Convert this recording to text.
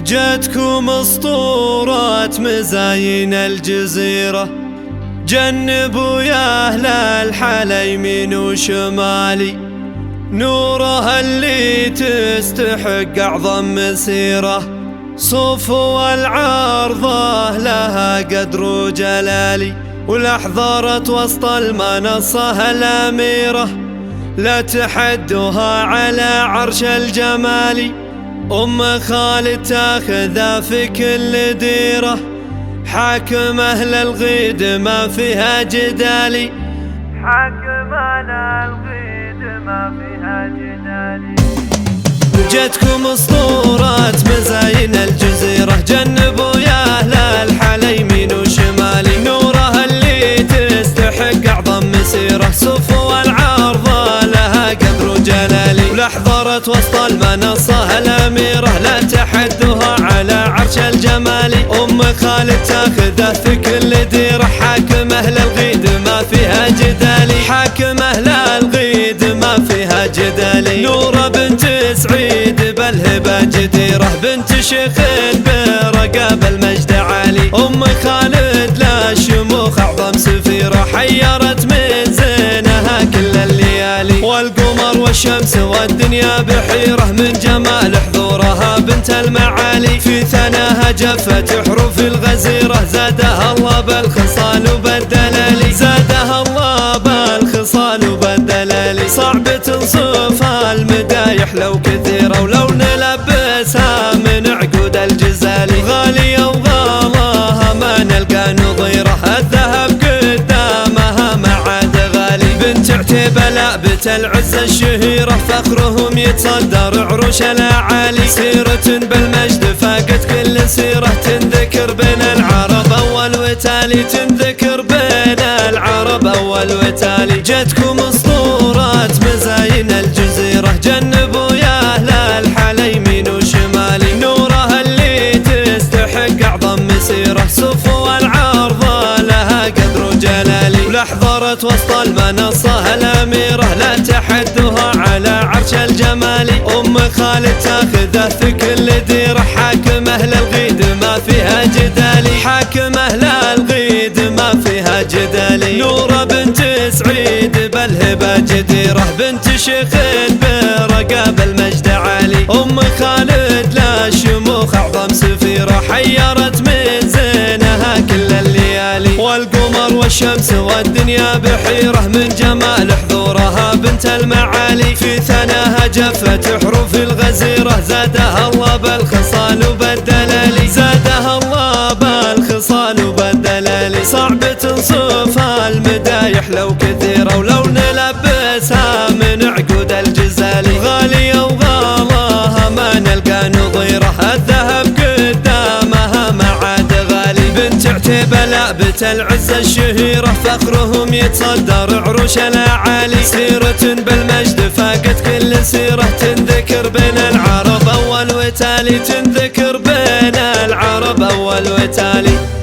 جاتكم اسطورة مزاين الجزيرة، جنبوا يا أهل الحلا يمين وشمالي، نورها اللي تستحق أعظم مسيرة، صفو العارضة لها قدر وجلالي، والأحضرت وسط المنصة الأميرة، لا تحدها على عرش الجمال، أم خالد تاخذها في كل ديرة، حاكم أهل الغيد ما فيها جدالي، حاكم أهل الغيد ما فيها جدالي. جتكم اسطورة مزاين الجزيرة، جنبوا يا أهل الحلا يمين وشمالي، نورها اللي تستحق أعظم مسيرة، صفو العارضة لها قدر وجلالي، ولحظرت وسط المنصة الأميرة، لا تحدها على عرش الجمال، أم خالد تاخذه في كل ديرة، حاكم أهل الغيد ما فيها جدالي، حاكم أهل الغيد ما فيها جدالي، نورة بنت سعيد بالهبة جديرة، بنت شيخ برقاب المجد عالي، أم خالد لا شموخ أعظم سفيرة، حيرت من زينها كل الليالي، والقمر والشمس والدنيا بحيرة، من جمال حضورها بنت المعالي، في ثناها جفت حروف الغزيرة، زادها الله بالخصال وبالدلالي، زادها الله بالخصال وبالدلالي، صعب توصفها المدايح لو كثيرة، ولو نلبسها من عقود الجزالي، غالية وغلاها ما نلقى نظيرة، الذهب قدامها ما عاد غالي، بنت عتيبة لابت العزة الشهيرة، فخرهم يتصدر عروش الأعالي، سيرة بالمجد فاقت كل سيرة، تنذكر بين العرب أول وتالي، تنذكر بين العرب أول وتالي. جتكم اسطورة مزاين الجزيرة، جنبوا يا أهل الحلا يمين وشمالي، نورها اللي تستحق أعظم مسيرة، صفو العارضة لها قدر وجلالي، ولحظرت وسط المنصة الأميرة، لا تحدها على عرش الجمال، أم خالد تاخذه في كل ديرة، حاكم أهل الغيد ما فيها جدالي، حاكم أهل الغيد ما فيها جدالي، نورة بنت سعيد بالهبة جديرة، بنت شيخ برقاب المجد عالي، أم خالد لا شموخ أعظم سفيرة، حيرت من زينها كل الليالي، والقمر والشمس والدنيا بحيرة، من جمال حضورها بنت المعالي، في ثناها جفت حروف الغزيرة، زادها الله بالخصال وبالدلالي، زادها الله بالخصال وبالدلالي، صعب توصفها المدايح لو كثيرة، ولو نلبسها من عقود الجزالي، غالية وغلاها ما نلقى نظيرة، الذهب قدامها ما عاد غالي، بنت عتيبة لابت العزة الشهيرة، فخرهم يتصدر عروش الأعالي، سيرة بالمجد فاقت كل سيرة، تنذكر بين العرب أول وتالي، تنذكر بين العرب أول وتالي.